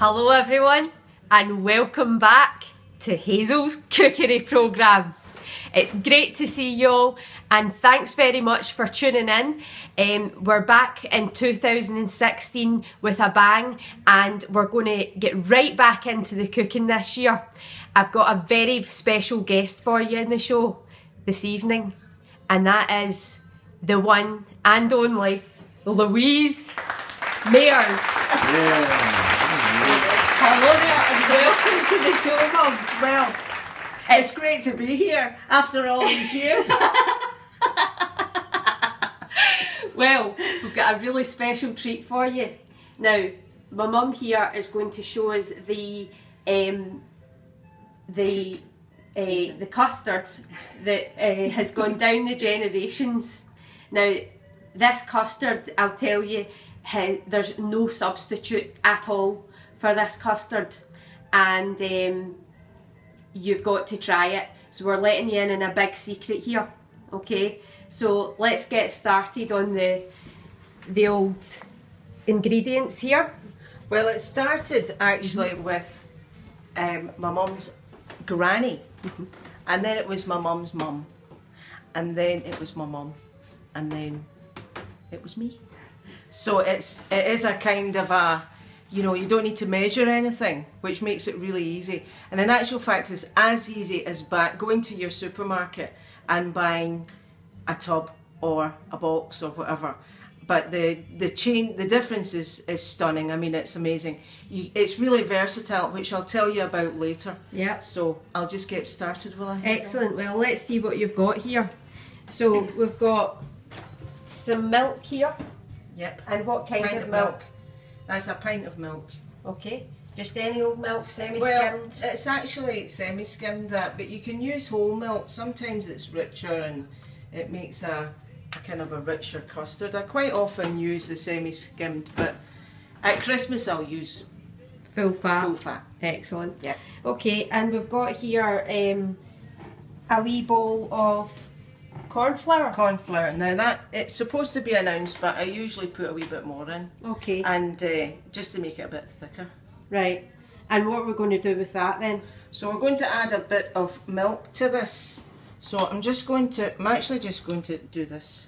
Hello everyone and welcome back to Hazel's Cookery programme. It's great to see you all and thanks very much for tuning in. We're back in 2016 with a bang and we're going to get right back into the cooking this year. I've got a very special guest for you in the show this evening, and that is the one and only Louise Mairs. Yeah. Hello there and welcome to the show, Mum. Well, it's great to be here after all these years. Well, we've got a really special treat for you. Now, my mum here is going to show us the custard that has gone down the generations. Now, this custard, I'll tell you, there's no substitute at all for this custard, and you've got to try it. So we're letting you in a big secret here, okay? So let's get started on the old ingredients here. Well, it started actually with my mum's granny, and then it was my mum's mum, and then it was my mum, and then it was me. So it is a kind of a, you know, you don't need to measure anything, which makes it really easy. And in actual fact, it's as easy as going to your supermarket and buying a tub or a box or whatever. But the difference is stunning. I mean, it's amazing. It's really versatile, which I'll tell you about later. Yeah. So I'll just get started, will I? Excellent. Well, let's see what you've got here. So we've got some milk here. Yep. And what kind of milk? That's a pint of milk. Okay. Just any old milk, semi-skimmed? Well, it's actually semi-skimmed that, but you can use whole milk. Sometimes it's richer and it makes a kind of a richer custard. I quite often use the semi-skimmed, but at Christmas I'll use full fat. Full fat. Excellent. Yeah. Okay, and we've got here a wee bowl of corn flour. Corn flour. Now that, it's supposed to be an ounce, but I usually put a wee bit more in. Okay. And just to make it a bit thicker. Right. And what we're going to do with that then? So we're going to add a bit of milk to this. So I'm actually just going to do this.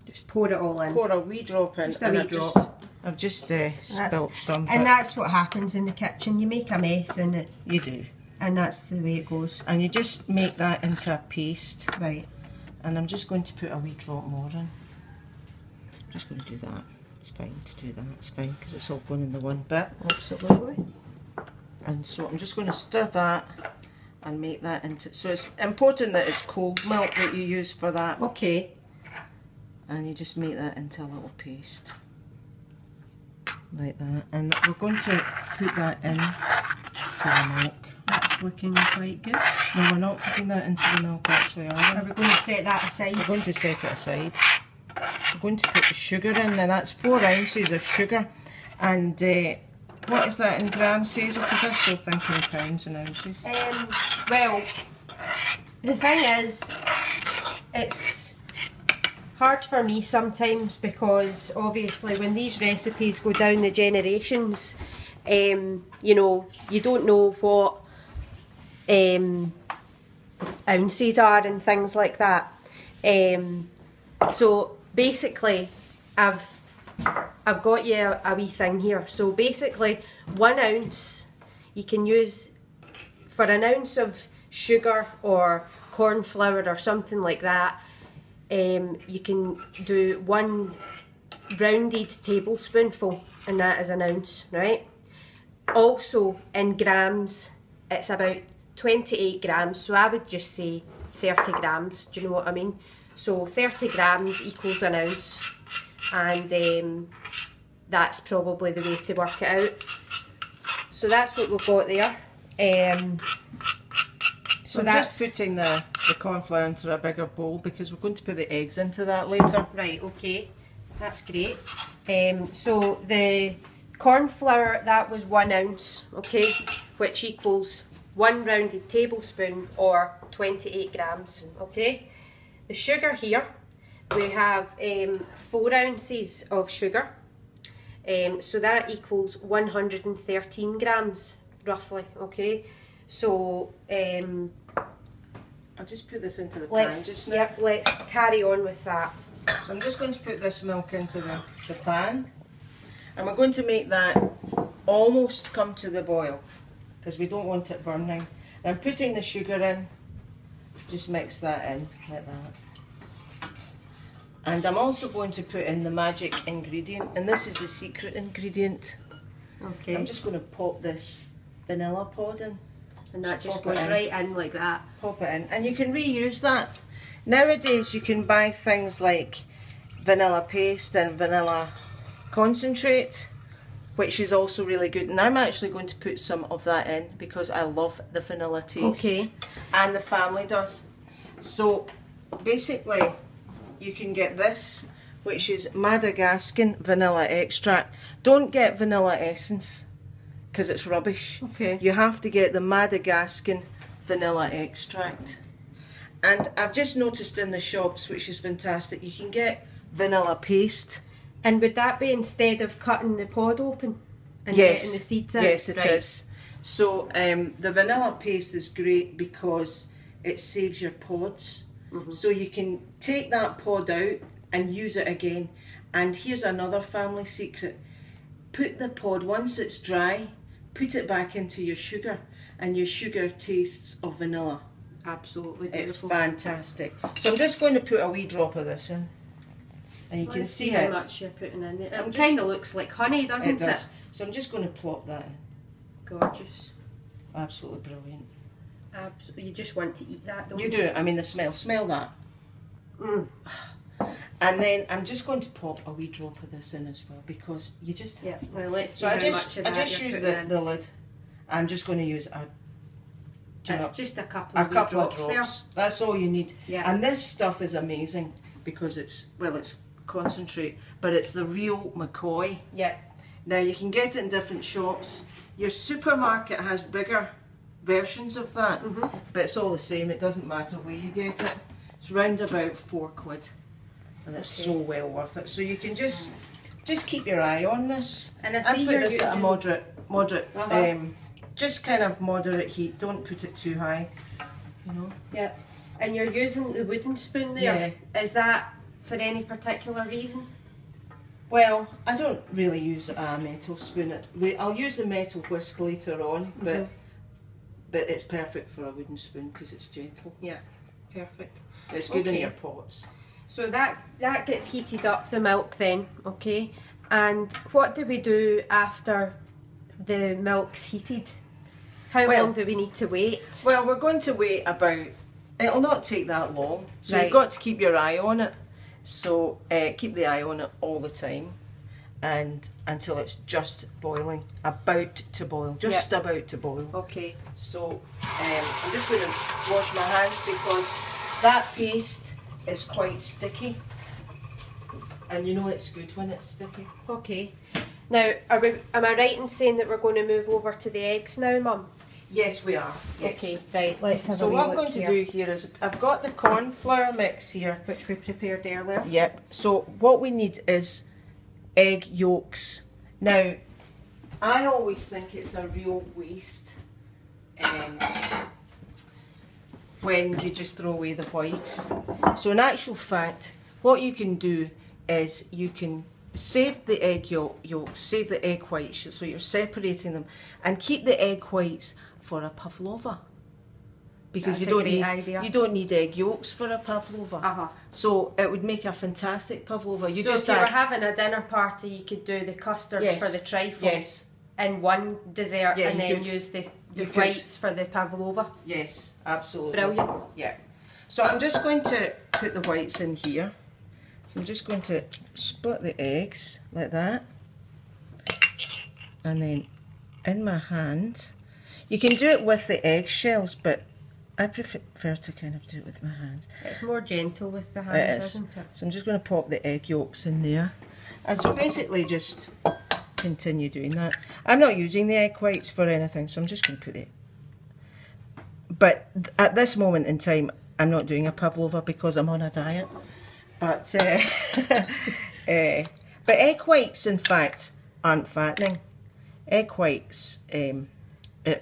Just pour it all in. Pour a wee drop in. Just a wee drop. I've just spilt some. And that's what happens in the kitchen. You make a mess in it. You do. And that's the way it goes. And you just make that into a paste. Right. And I'm just going to put a wee drop more in. I'm just going to do that. It's fine to do that. It's fine because it's all going in the one bit. Absolutely. And so I'm just going to stir that and make that into. So it's important that it's cold milk that you use for that. Okay. And you just make that into a little paste. Like that. And we're going to put that in to the milk. That's looking quite good. No, we're not putting that into the milk actually, are we? Are we going to set that aside? We're going to set it aside. We're going to put the sugar in. Now that's 4 ounces of sugar. And what is that in grams, Hazel? Because I'm still thinking in pounds and ounces. Well, the thing is, it's hard for me sometimes because obviously when these recipes go down the generations, you know, you don't know what ounces are and things like that. So basically, I've got you a wee thing here. So basically, 1 ounce you can use for an ounce of sugar or corn flour or something like that. You can do 1 rounded tablespoonful, and that is an ounce, right? Also, in grams, it's about 28 grams, so I would just say 30 grams, do you know what I mean? So 30 grams equals an ounce, and that's probably the way to work it out. So that's what we've got there. So I'm just putting the corn flour into a bigger bowl because we're going to put the eggs into that later. Right, okay, that's great. So the corn flour, that was 1 ounce, okay, which equals 1 rounded tablespoon or 28 grams, okay. The sugar here, we have 4 ounces of sugar, So that equals 113 grams, roughly, okay? So I'll just put this into the pan let's, just now. yep, let's carry on with that. So I'm just going to put this milk into the pan, and we're going to make that almost come to the boil because we don't want it burning. And I'm putting the sugar in, just mix that in like that. And I'm also going to put in the magic ingredient, and this is the secret ingredient. Okay. I'm just going to pop this vanilla pod in. And that just goes right in like that. Pop it in, and you can reuse that. Nowadays you can buy things like vanilla paste and vanilla concentrate, which is also really good, and I'm actually going to put some of that in because I love the vanilla taste. Okay. And the family does. So basically you can get this, which is Madagascan vanilla extract. Don't get vanilla essence because it's rubbish. Okay. You have to get the Madagascan vanilla extract. And I've just noticed in the shops, which is fantastic, you can get vanilla paste. And would that be instead of cutting the pod open and Yes. getting the seeds out? Yes, it Right. is. So the vanilla paste is great because it saves your pods. So you can take that pod out and use it again. And here's another family secret. Put the pod, once it's dry, put it back into your sugar, and your sugar tastes of vanilla. Absolutely It's beautiful. fantastic. So I'm just going to put a wee drop of this in. And you can Let's see how it. much you're putting in there. I'm It just- kind of looks like honey, doesn't it? It does. So I'm just going to plop that in. Gorgeous. Absolutely brilliant. Absolutely. You just want to eat that, don't you? You do. I mean, the smell that. Mm. And then I'm just going to pop a wee drop of this in as well because you just have Yeah. to. Well, let's see So how I much just of that you're use putting in. the lid. I'm just going to use a It's just a couple a of wee couple of drops drops. That's all you need. Yeah. And this stuff is amazing because it's concentrate, but it's the real McCoy. there. Yeah. Now you can get it in different shops. Your supermarket has bigger versions of that, but it's all the same. It doesn't matter where you get it. It's round about £4, and it's so well worth it. So you can just keep your eye on this. And I I've see put you're this at a using- moderate, Uh-huh. just kind of moderate heat. Don't put it too high, you know. Yeah. And you're using the wooden spoon there. Is that for any particular reason? Well, I don't really use a metal spoon. I'll use the metal whisk later on, but it's perfect for a wooden spoon because it's gentle. Yeah. Perfect. It's good in Okay. your pots. So that gets heated up, the milk then, okay? And what do we do after the milk's heated? How Well- long do we need to wait? Well, we're going to wait about, it'll not take that long, so Right. you've got to keep your eye on it. So keep the eye on it all the time and until it's just boiling, about to boil, just about to boil. Okay. So I'm just going to wash my hands because that paste is quite sticky, and you know it's good when it's sticky. Okay. Now, am I right in saying that we're going to move over to the eggs now, Mum? Yes, we are. Yes. Okay, right. Let's have So a wee what I'm look going to here, do here is I've got the corn flour mix here. which we prepared earlier. Yep. So what we need is egg yolks. Now, I always think it's a real waste when you just throw away the whites. So in actual fact, what you can do is you can save the egg yolks, save the egg whites, so you're separating them, and keep the egg whites for a pavlova. Because That's you a don't great need idea. you don't need egg yolks for a pavlova. Uh-huh. So it would make a fantastic pavlova. You So just if you were add, having a dinner party, you could do the custard Yes. for the trifle yes, in one dessert Yeah, and you then could. use the You could. whites for the pavlova. yes, absolutely. Brilliant. Yeah. So I'm just going to put the whites in here. So I'm just going to split the eggs like that, and then in my hand, you can do it with the eggshells, but I prefer to kind of do it with my hands. It's more gentle with the It hands, is. isn't it? So I'm just going to pop the egg yolks in there. And so basically just continue doing that. I'm not using the egg whites for anything, so I'm just going to put it. But at this moment in time, I'm not doing a pavlova because I'm on a diet. But egg whites, in fact, aren't fattening. Egg whites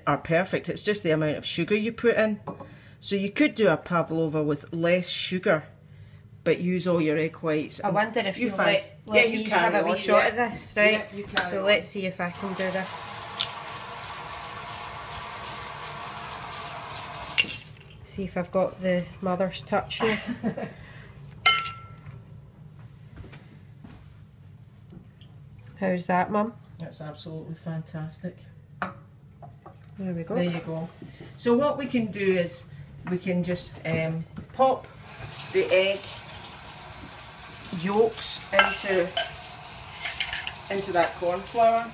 are perfect. It's just the amount of sugar you put in. So you could do a pavlova with less sugar, but use all your egg whites. I wonder if you fancy. let me have a wee shot of this, right? Yeah, you carry so on. let's see if I can do this. See if I've got the mother's touch here. How's that, Mum? That's absolutely fantastic. There we go. There you go. So what we can do is we can just pop the egg yolks into that corn flour.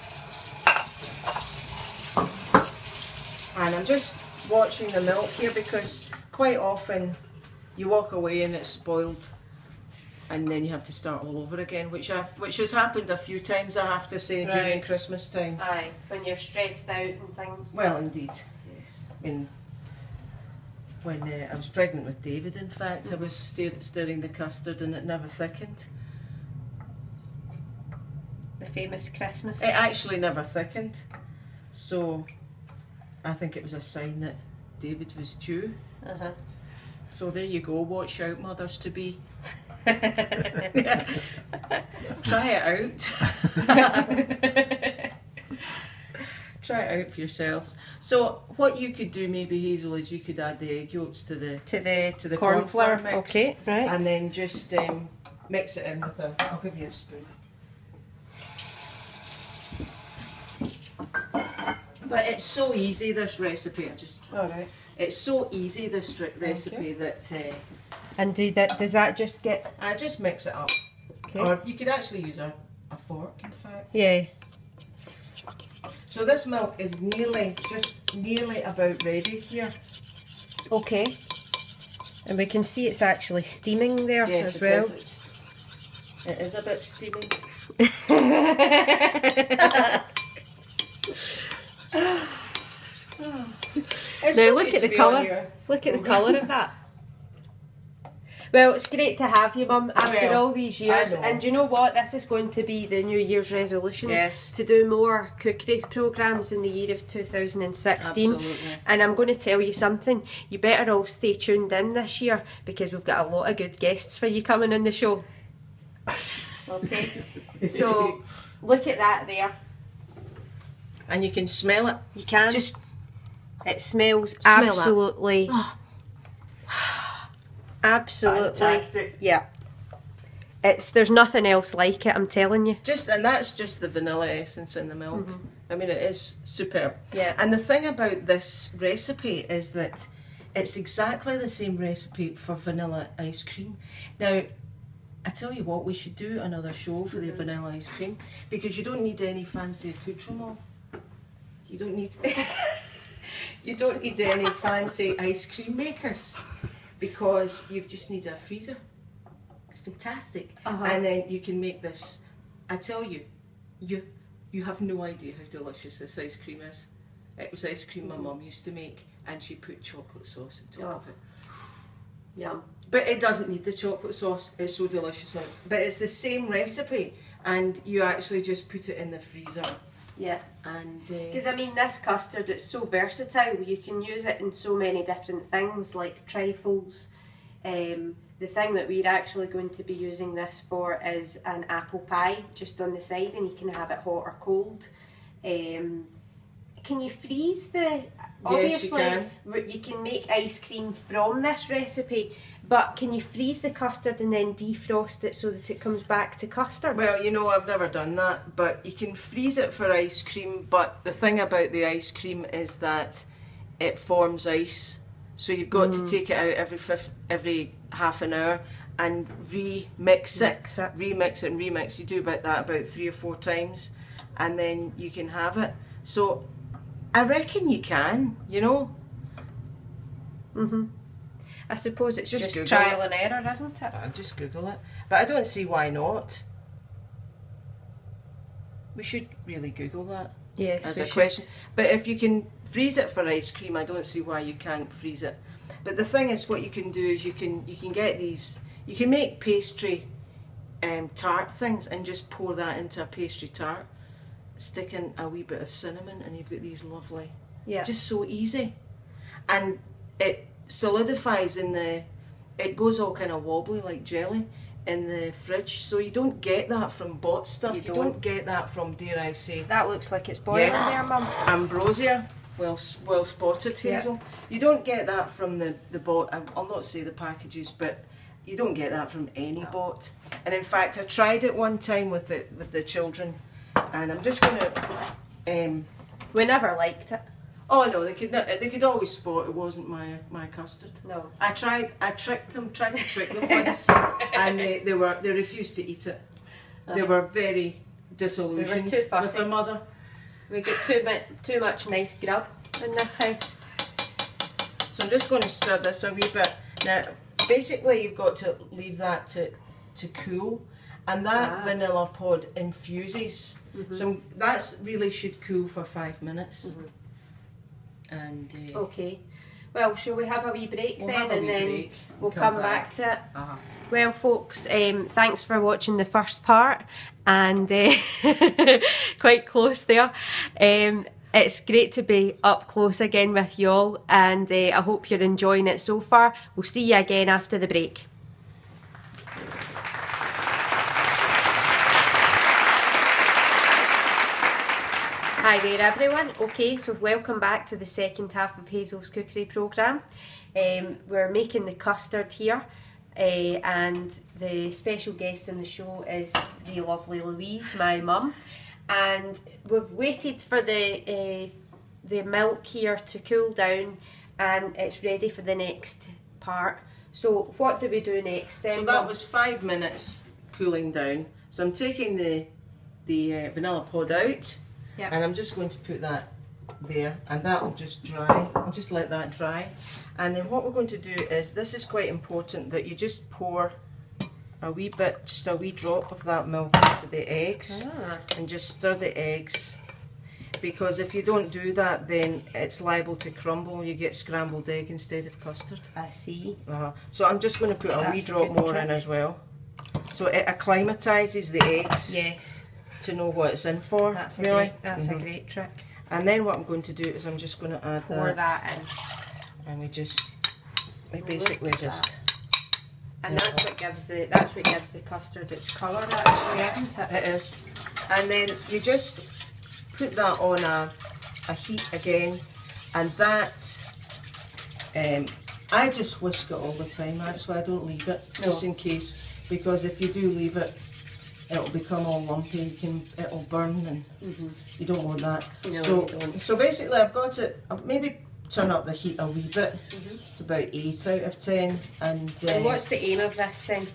And I'm just watching the milk here because quite often you walk away and it's spoiled and then you have to start all over again, which has happened a few times, I have to say, during Christmas time. Aye, when you're stressed out and things. Well, indeed, yes. When I was pregnant with David, in fact, I was stirring the custard and it never thickened. The famous Christmas. It actually never thickened. So I think it was a sign that David was due. Uh-huh. So there you go, watch out, mothers to be. Try it out. Try it out for yourselves. So what you could do maybe, Hazel, is you could add the egg yolks to the corn flour mix. Okay, right. And then just mix it in with I'll give you a spoon. But it's so easy, this recipe. Alright. It's so easy, this recipe, that And does that just get... I just mix it up. Okay. Or you could actually use a fork, in fact. Yeah. So this milk is just nearly about ready here. Okay. And we can see it's actually steaming there Yes, as well. It is a bit steamy. Now look at the colour. Look at the colour of that. Well, it's great to have you, Mum, after all these years. And you know what? This is going to be the New Year's resolution. Yes. To do more cookery programmes in the year of 2016. Absolutely. And I'm going to tell you something. You better all stay tuned in this year because we've got a lot of good guests for you coming in the show. Okay. So, look at that there. And you can smell it. You can. Just it smells smell absolutely... Absolutely. Fantastic. Yeah. There's nothing else like it, I'm telling you. And that's just the vanilla essence in the milk. I mean, it is superb. Yeah. And the thing about this recipe is that it's exactly the same recipe for vanilla ice cream. Now, I tell you what, we should do another show for the vanilla ice cream because you don't need any fancy accoutrement. You don't need you don't need any fancy ice cream makers. Because you just need a freezer. It's fantastic. And then you can make this. I tell you, you have no idea how delicious this ice cream is. It was ice cream my mum used to make and she put chocolate sauce on top of it. Yum. But it doesn't need the chocolate sauce. It's so delicious. But it's the same recipe and you actually just put it in the freezer. Yeah. And because I mean, this custard, it's so versatile. You can use it in so many different things, like trifles. The thing that we're actually going to be using this for is an apple pie, just on the side, and you can have it hot or cold. Can you freeze the... Obviously, yes, you can make ice cream from this recipe, but can you freeze the custard and then defrost it so that it comes back to custard? Well, you know, I've never done that, but you can freeze it for ice cream, but the thing about the ice cream is that it forms ice, so you've got to take it out every half an hour and remix it. Remix it and remix. You do about 3 or 4 times and then you can have it. So I reckon you can, you know. I suppose it's just Google trial and error, isn't it? I'll just Google it. But I don't see why not. We should really Google that. Yes, as a question. But if you can freeze it for ice cream, I don't see why you can't freeze it. But the thing is, what you can do is you can get these. You can make pastry tart things and just pour that into a pastry tart. stick in a wee bit of cinnamon, and you've got these lovely, Yeah. just so easy. And it solidifies in the, it goes all kind of wobbly like jelly in the fridge, so you don't get that from bought stuff. You don't get that from, dare I say, That looks like it's boiling there, Mum. ambrosia. Well spotted, Hazel. Yeah. You don't get that from the bought, I'll not say the packages, but you don't get that from any bought. And in fact, I tried it one time with the children, and I'm just going to... We never liked it. oh no, they could always spot it wasn't my custard. No. I tried to trick them once, and they refused to eat it. They were very disillusioned We were too fussy. with their mother. We get too much nice grub in this house. So I'm just going to stir this a wee bit. Now, basically you've got to leave that to cool, and that vanilla pod infuses. So that's really should cool for 5 minutes. And Okay. Well, shall we have a wee break we'll then, have a and wee then break. we'll come back to it. Uh-huh. Well, folks, thanks for watching the first part, and quite close there. It's great to be up close again with you all, and I hope you're enjoying it so far. We'll see you again after the break. Hi there everyone. Okay, so welcome back to the second half of Hazel's cookery programme. We're making the custard here, and the special guest on the show is the lovely Louise, my mum. And we've waited for the milk here to cool down, and it's ready for the next part. So what do we do next then? So that was 5 minutes cooling down. So I'm taking the vanilla pod out. Yep. And I'm just going to put that there, and that will just dry. I'll just let that dry. And then what we're going to do is, this is quite important, that you just pour a wee bit, just a wee drop of that milk into the eggs, and just stir the eggs. Because if you don't do that, then it's liable to crumble. You get scrambled egg instead of custard. I see. So I'm just going to put a wee drop more in as well. So it acclimatises the eggs. Yes. To know what it's in for. That's really. A great trick. And then what I'm going to do is I'm just going to add Pour that in. And we basically just. And that's what gives the custard its colour, actually, isn't it? It is. And then you just put that on a heat again, and that I just whisk it all the time. Actually, I don't leave it just in case, because if you do leave it, it'll become all lumpy. It'll burn, and you don't want that. No, so basically, I've got to maybe turn up the heat a wee bit. It's about 8 out of 10. And what's the aim of this thing?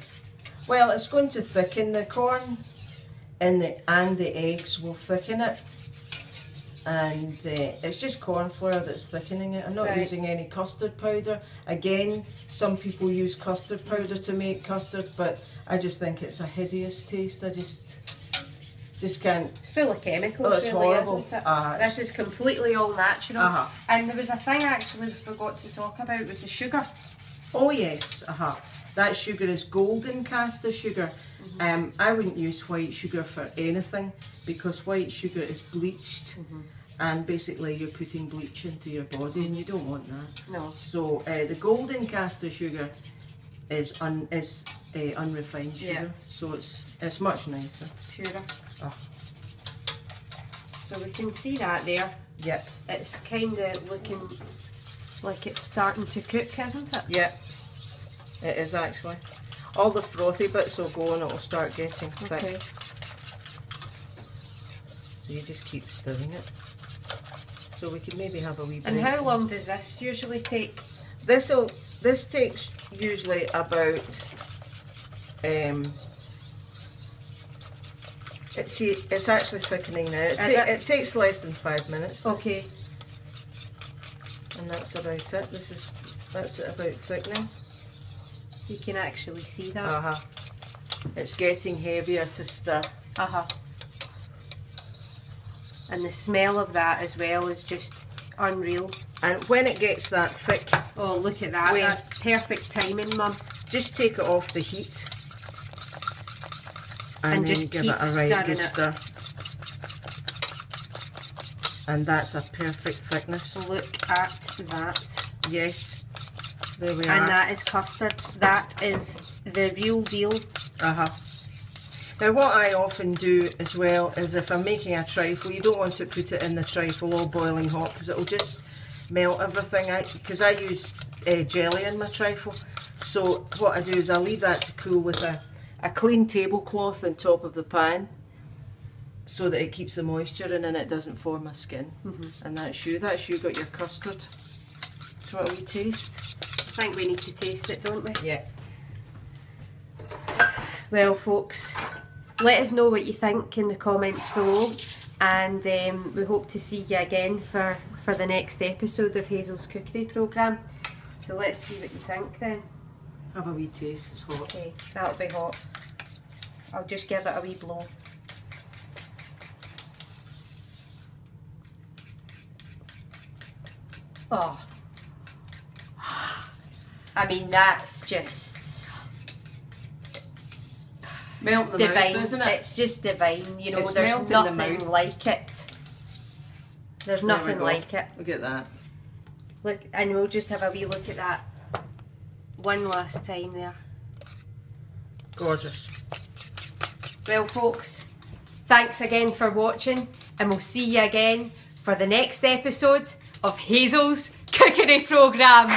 Well, it's going to thicken the corn, and the eggs will thicken it. And it's just corn flour that's thickening it. I'm not using any custard powder. Again, some people use custard powder to make custard, but I just think it's a hideous taste. I just can't. It's full of chemicals, it's really, horrible. isn't it? This is completely all natural. And there was a thing actually we forgot to talk about, was the sugar. Oh yes, that sugar is golden caster sugar. I wouldn't use white sugar for anything, because white sugar is bleached, and basically you're putting bleach into your body, and you don't want that. No. So the golden caster sugar is unrefined sugar, so it's much nicer. Purer. So we can see that there. Yep. It's kind of looking like it's starting to cook, isn't it? Yep. It is actually. All the frothy bits will go and it'll start getting thick. So you just keep stirring it. So we can maybe have a wee break. And how long does this usually take? This takes usually about it's actually thickening now. It takes less than 5 minutes. Okay. And that's about it. That's it about thickening. You can actually see that. It's getting heavier to stir. And the smell of that as well is just unreal. And when it gets that thick, oh look at that, that's perfect timing, Mum. Just take it off the heat and then just give keep it a right good stir. And that's a perfect thickness. Look at that. Yes. There we are. And that is custard. That is the real deal. Now what I often do as well is if I'm making a trifle, you don't want to put it in the trifle all boiling hot because it'll just melt everything out, because I use jelly in my trifle. So what I do is I leave that to cool with a clean tablecloth on top of the pan so that it keeps the moisture in and it doesn't form a skin. And that's you got your custard. Do you want a wee taste? I think we need to taste it, don't we? Yeah. Well folks, let us know what you think in the comments below, and we hope to see you again for the next episode of Hazel's Cookery programme. So let's see what you think then. Have a wee taste, it's hot. Okay, that'll be hot. I'll just give it a wee blow. Oh. I mean, that's just melt in the divine, mouth, isn't it? It's just divine, you know, It's there's melt in the nothing mouth. like it. There's There we nothing go. like it. Look at that. Look, and we'll just have a wee look at that one last time there. Gorgeous. Well folks, thanks again for watching, and we'll see you again for the next episode of Hazel's Cookery programme.